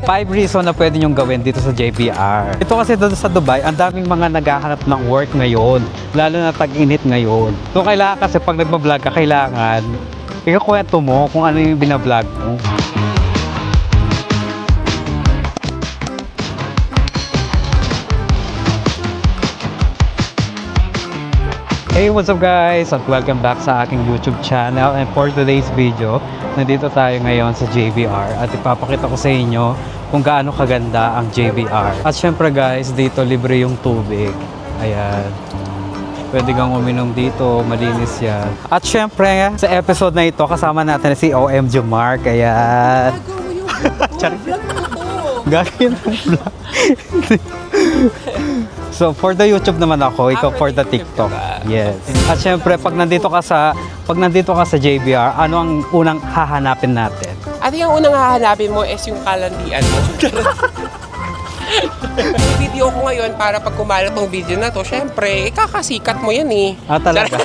5 reasons na pwede nyong gawin dito sa JBR. Ito kasi doon sa Dubai, ang daming mga naghahanap ng work ngayon. Lalo na tag-init ngayon. So kailangan kasi pag nagbablog ka, kailangan ikakwento mo kung ano yung binablog mo. Hey, what's up guys? At welcome back sa aking YouTube channel. And for today's video, nandito tayo ngayon sa JBR at ipapakita ko sa inyo kung gaano kaganda ang JBR. At syempre guys, dito libre yung tubig. Ayan. Pwede kang uminom dito, malinis yan. At syempre, sa episode na ito, kasama natin si OMG Mark. Ayan. Gagawin ang vlog. So for the YouTube naman ako, ikaw for the TikTok. Yes. At syempre pag nandito ka sa JBR, ano ang unang hahanapin natin? At yung unang hahanapin mo is yung kalandian mo. Yung video ko ngayon para pag kumalat ng video na to, syempre, ikakasikat mo yan eh. Ah, talaga?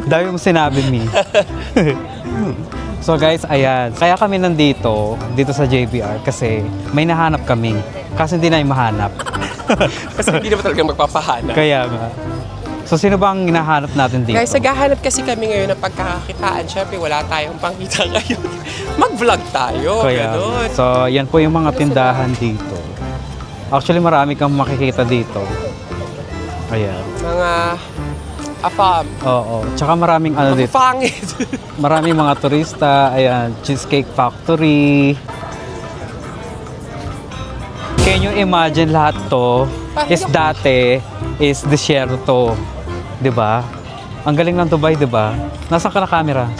Dami mong sinabi, Mi. So guys, ayan. Kaya kami nandito sa JBR kasi may nahanap kami. Kasi hindi na yung mahanap. Kasi hindi naman talaga magpapahanap. Kaya nga. So sino bang hinahanap natin dito? Guys, naghahanap kasi kami ngayon ng pagkakakitaan. Syempre, wala tayong pangkita ngayon. Mag-vlog tayo. Kaya, ganun. so yan po yung mga tindahan dito. Actually, marami kang makikita dito. Ayan. Mga afam. Oo. Tsaka maraming ano dito. Pangit. Maraming mga turista. Ayan. Cheesecake Factory. Can you imagine lahat to is dati is desierto. Diba? Ang galing ng Dubai, diba? Nasaan ka na camera?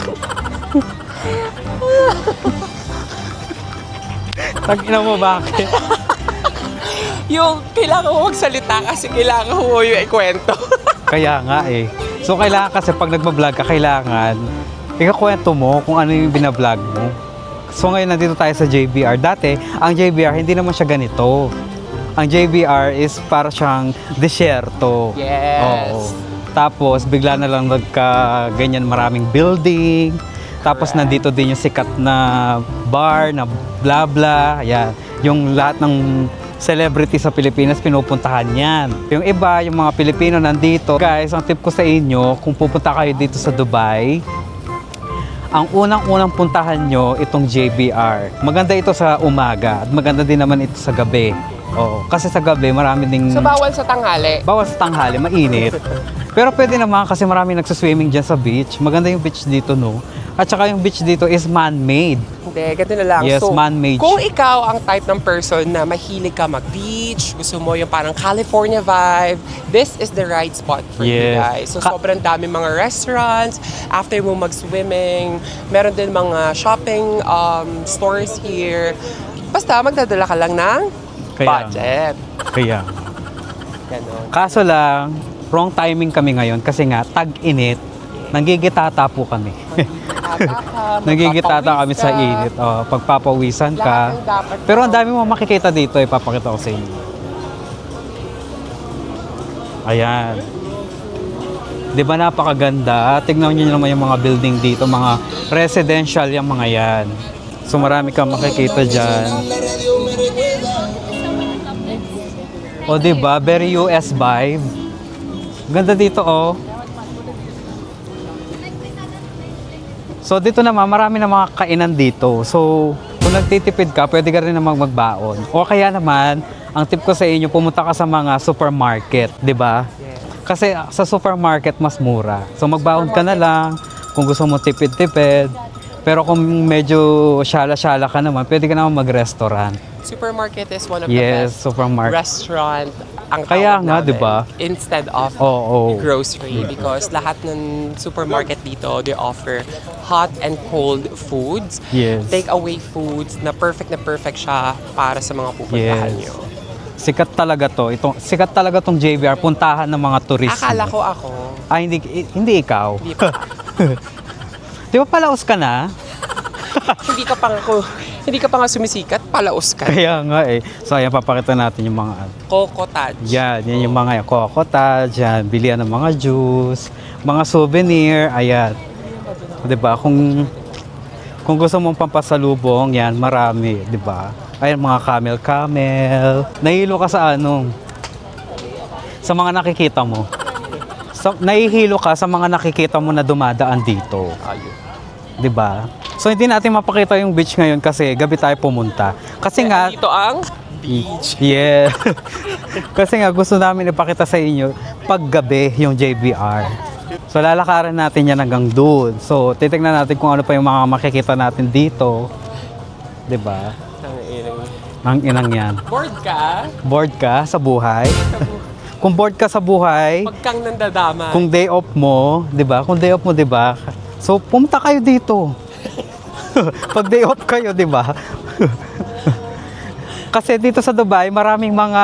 Tag-ina mo, bakit? Yung kailangan mo magsalita kasi kailangan mo yung ikwento. Kaya nga eh. So kailangan kasi pag nagbablog ka, kailangan ikakwento mo kung ano yung binablog mo. So ngayon nandito tayo sa JBR. Dati, ang JBR hindi naman siya ganito. Ang JBR is para siyang desierto. Yes. Oo. Tapos bigla na lang ganyan maraming building. Tapos nandito din yung sikat na bar na bla bla. Ayan. Yung lahat ng celebrity sa Pilipinas pinupuntahan yan. Yung iba, yung mga Pilipino nandito. Guys, ang tip ko sa inyo, kung pupunta kayo dito sa Dubai, ang unang-unang puntahan nyo itong JBR. Maganda ito sa umaga at maganda din naman ito sa gabi. Oo, kasi sa gabi marami ding... So, bawal sa tanghali? Bawal sa tanghali, mainit. Pero pwede naman kasi marami nagsaswimming dyan sa beach. Maganda yung beach dito, no? At saka yung beach dito is man-made. Hindi, ganito na lang. Yes, so, man-made. Kung ikaw ang type ng person na mahilig ka mag-beach, gusto mo yung parang California vibe, this is the right spot for you guys. So, sobrang dami mga restaurants. After mo mag-swimming, meron din mga shopping stores here. Basta, magdadala ka lang ng budget. Kaya. Ganon. Kaso lang, wrong timing kami ngayon kasi nga, tag-init. Nanggigitata po kami. Nagigitata kami sa init. Pagpapawisan ka. Pero ang dami mo makikita dito, ipapakita ko sa inyo. Ayan. Di ba napakaganda? Tignan nyo naman yung mga building dito, mga residential yung mga yan. So marami kang makikita dyan. O di ba? Very US vibe. Ganda dito oh. So dito naman, marami na mga kainan dito. So kung nagtitipid ka, pwede ka rin naman magbaon. O kaya naman, ang tip ko sa inyo, pumunta ka sa mga supermarket, di ba? Kasi sa supermarket, mas mura. So magbaon ka na lang, kung gusto mo tipid-tipid. Pero kung medyo syala-syala ka naman, pwede ka naman mag-restaurant. Supermarket is one of the best restaurant ang kaya tawag nga, namin, diba? instead of grocery because lahat ng supermarket dito, they offer hot and cold foods, take away foods na perfect siya para sa mga pupuntahan nyo. Sikat talaga tong JBR, puntahan ng mga turista. Akala ko ako. Hindi ikaw. Hindi pa. Di ba palaos ka na? Hindi ka pa nga sumisikat, palaos ka. Kaya nga eh. So ayan, papakita natin yung mga Coco Taj. yan yung mga Coco Taj, yan, bilihan ng mga juice, mga souvenir, ayan. Diba? Kung gusto mong pampasalubong, yan, marami, diba? Ayan, mga camel. Nahihilo ka sa ano? Sa mga nakikita mo. Nahihilo ka sa mga nakikita mo na dumadaan dito. Ayun. 'Di ba? So hindi natin mapakita yung beach ngayon kasi gabi tayo pumunta. Kasi nga Dito ang beach. yeah. Kasi nga gusto namin ipakita sa inyo paggabi yung JBR. So lalakaran natin yan hanggang doon. So titingnan natin kung ano pa yung mga makikita natin dito. 'Di ba? Ang inang yan. Bored ka? Bored ka sa buhay? Kung bored ka sa buhay, Huwag kang nandadama. kung day off mo, 'di ba? Kung day off mo, 'di ba? So pumunta kayo dito. Pag day off kayo, 'di ba? Kasi dito sa Dubai, maraming mga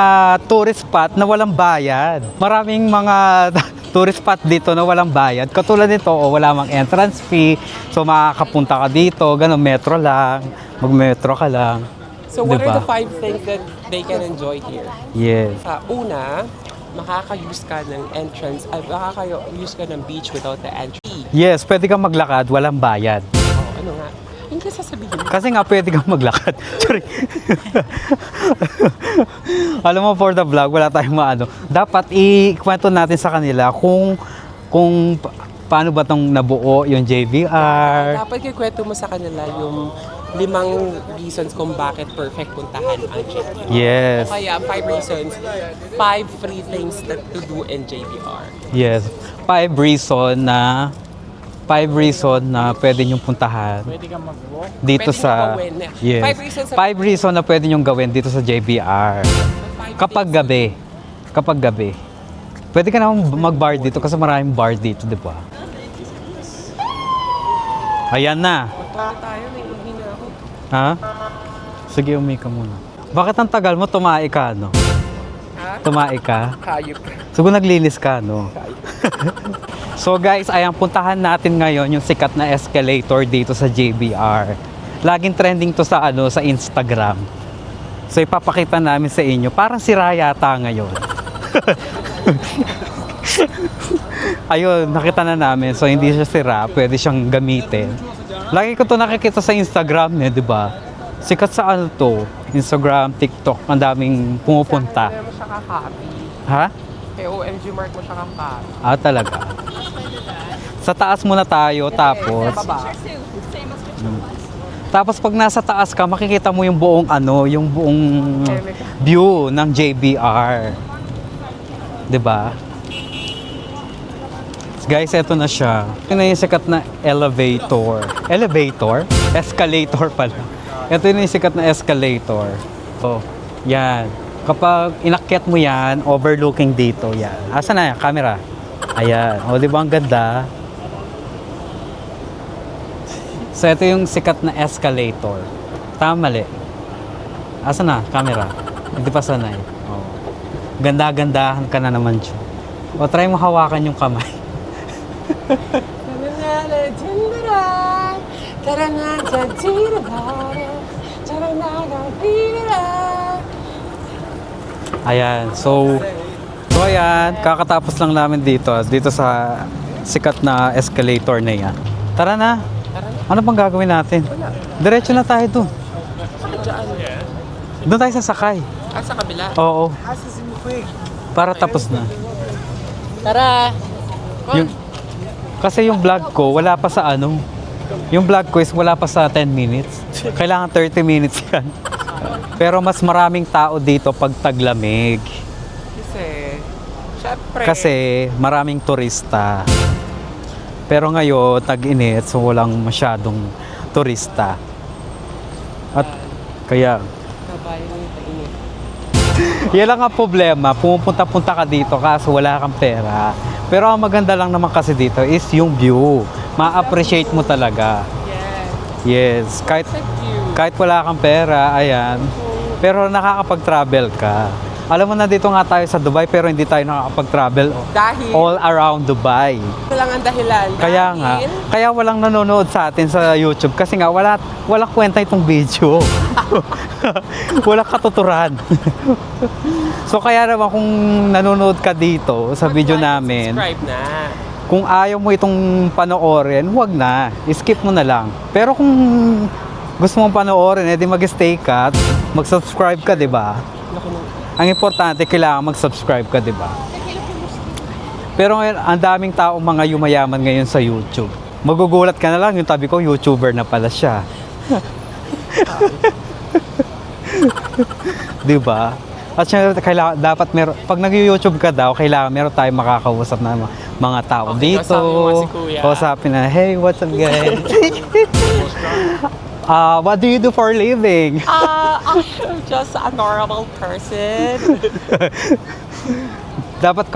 tourist spot na walang bayad. Maraming mga tourist spot dito na walang bayad. Katulad nito, wala mang entrance fee. So makakapunta ka dito, ganun, metro lang. Mag-metro ka lang. So what Diba? are the 5 things that they can enjoy here? Yes. Sa una, makaka-use ka ng entrance, makaka-use ka ng beach without the entry. Yes, pwede kang maglakad, walang bayad. Oh, ano nga? Yung kasi sasabihin mo. Kasi nga pwede kang maglakad. Sorry. Alam mo, for the vlog, wala tayong maano. Dapat ikwento natin sa kanila kung paano ba tong nabuo yung JVR. Dapat kikwento mo sa kanila yung 5 reasons kung bakit perfect puntahan ang JBR. Yes. O kaya 5 reasons, 5 free things that to do in JBR. Yes. 5 reason na pwede niyong puntahan. Pwede kang mag-walk. Dito Pwede sa mo gawin. Yes. 5 reasons. 5 reason na pwede niyong gawin dito sa JBR. Kapag gabi. Pwede ka naman mag-bar dito kasi maraming bar dito, di ba? Ayan na. Magpapalala tayo, may ihi na ako. Ha? Sige, umika muna. Bakit ang tagal mo? Tumae ka, no? Ha? Tumae ka? Hayop. Siguro naglinis ka, no? So guys, ayan, puntahan natin ngayon yung sikat na escalator dito sa JBR. Laging trending to sa sa Instagram. So ipapakita namin sa inyo. Parang sira yata ngayon. Ayun, nakita na namin. So hindi siya sira, pwede siyang gamitin. Lagi ko to nakikita sa Instagram, di ba? Sikat sa to, Instagram, TikTok, ang daming pumupunta. Kaya mo siya kakapi. Ha? Kaya OMG Mark mo siya kakapi. Ah, talaga. Sa taas muna tayo, tapos Baba. tapos pag nasa taas ka, makikita mo yung buong yung buong view ng JBR. 'Di ba? Guys, eto na siya. Ito na yung sikat na elevator. Elevator? Escalator pala. Ito yung sikat na escalator. So, yan. Kapag inakyat mo yan, overlooking dito, yan. Asa na yan? Camera. Ayan. O, di ba ang ganda? So, ito yung sikat na escalator. Tama, mali. Asa na? Camera. Hindi pa sanay. O. Ganda-gandahan ka na naman, Chu. O, try mo hawakan yung kamay. Ayan, so ayan, kakatapos lang namin dito sa sikat na escalator na yan. Tara na. Ano pang gagawin natin? Diretso na tayo dun. Doon tayo sasakay. Ah, sa kabila. Oo. Para tapos na. Tara! Yung, kasi yung vlog ko, wala pa sa yung vlog ko is wala pa sa 10 minutes. Kailangan 30 minutes yan. Pero mas maraming tao dito pag taglamig. Syempre. Kasi maraming turista. Pero ngayon, tag-init, so walang masyadong turista. At kaya, Kabayan yung tainit. yan lang ang problema. Pumupunta-punta ka dito kaso wala kang pera. Pero ang maganda lang naman kasi dito is yung view. Ma-appreciate mo talaga. Yes. Kahit wala kang pera, ayan. Pero nakakapag-travel ka. Alam mo na dito nga tayo sa Dubai pero hindi tayo nakakapag-travel Dahil, all around Dubai. ito lang ang dahilan. Kaya nga, kaya walang nanonood sa atin sa YouTube kasi nga walang kwenta itong video. Walang katuturan. So kaya naman kung nanonood ka dito sa video namin, Subscribe na. kung ayaw mo itong panoorin, huwag na. Skip mo na lang. Pero kung gusto mong panoorin, edi mag-stay ka at mag-subscribe ka, di ba? Ang importante, kailangan mag-subscribe ka, di ba? Pero ngayon, ang daming taong mga yumayaman ngayon sa YouTube. Magugulat ka na lang, yung tabi ko, YouTuber na pala siya. Di ba? At syempre, kailangan, dapat meron, pag nag-YouTube ka daw, kailangan meron tayong makakausap na mga tao Okay, dito. kausapin mo si Kuya. Kausapin na, hey, what's up guys? What do you do for a living? I'm just a normal person. Dapat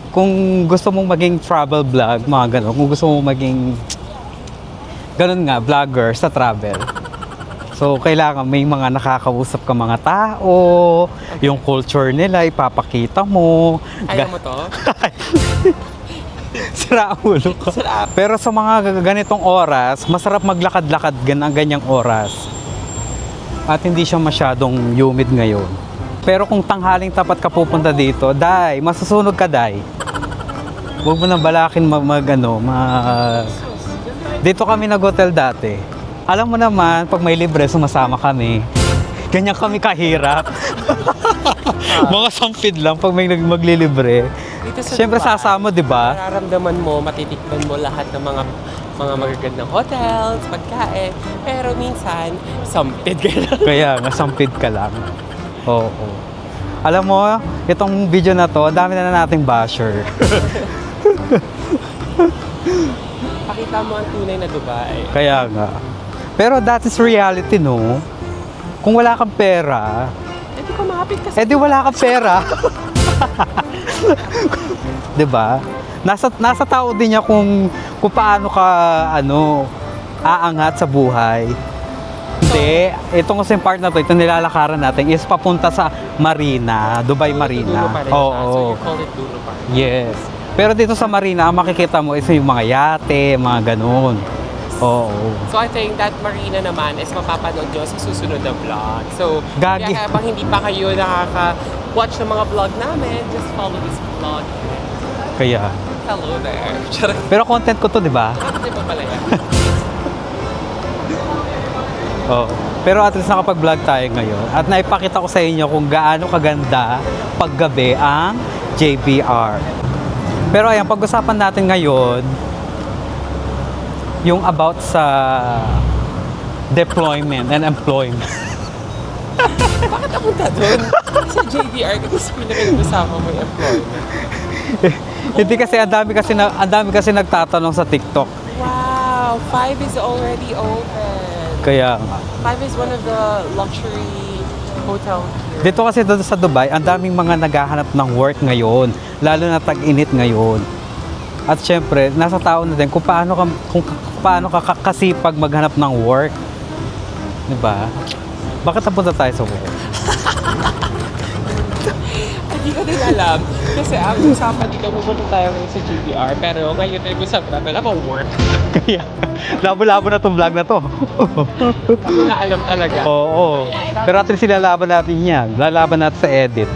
kung gusto mong maging travel vlog, mga gano'n, kung gusto mong maging gano'n nga, vlogger sa travel. So, kailangan may mga nakakausap ka mga tao, yung culture nila, ipapakita mo. Ayaw mo to? Sira ulo ko. Sira. Pero sa mga ganitong oras, masarap maglakad-lakad ang ganyang oras. At hindi siya masyadong humid ngayon. Pero kung tanghaling tapat ka pupunta dito, Day, masusunog ka, Day. Huwag mo nang balakin Dito kami nag-hotel dati. Alam mo naman, pag may libre, sumasama kami. Ganyan kami kahirap. Mga sampid lang pag may maglilibre. Dito sa Siyempre Dubai, sasama, di ba? Nararamdaman mo, matitikman mo lahat ng mga magagandang hotels, pagkain. Pero minsan, sampid ka lang. Kaya nga, sampid ka lang. Oo. Alam mo, itong video na to, dami na nating basher. Pakita mo ang tunay na Dubai. Kaya nga. Pero that is reality, no? Kung wala kang pera, Hindi ko makapit kasi. di wala kang pera. 'Di ba? Nasa tao din niya kung paano ka aangat sa buhay. Hindi, itong kasing part na to, itong nilalakaran natin is papunta sa Marina, Dubai Marina. Dulo pa rin siya. Oo. So you call it Dulo pa rin. Yes. Pero dito sa Marina, ang makikita mo is yung mga yate, mga ganun. Oo. So I think that Marina naman is mapapanood nyo sa susunod na vlog. So, Gagi. kaya habang hindi pa kayo nakaka-watch ng mga vlog namin, just follow this vlog. Kaya. Hello there. Charot. Pero content ko to, di ba? Hindi pa pala yan. Oo. Pero at least nakapag-vlog tayo ngayon. At naipakita ko sa inyo kung gaano kaganda paggabi ang JBR. Pero ayan, pag-usapan natin ngayon, yung about sa deployment and employment. Bakit napunta doon? Sa JBR, kasi pinag-usapan mo yung employment. Hindi kasi ang dami kasi nagtatanong sa TikTok. Wow, 5 is already open. Kaya nga. 5 is one of the luxury hotel here. Dito kasi doon sa Dubai, ang daming mga naghahanap ng work ngayon, lalo na tag-init ngayon. At syempre, nasa tao na din kung paano ka kasipag maghanap ng work. 'Di ba? Bakit napunta tayo sa work? Hindi ko din alam. Kasi ang usapan dito, pupunta tayo ngayon sa GBR. Pero ngayon ay usapan natin about work. Kaya, labo-labo na tong vlog na to. Hindi na alam talaga. Oo. Pero at least lalaban natin yan. Lalaban natin sa edit.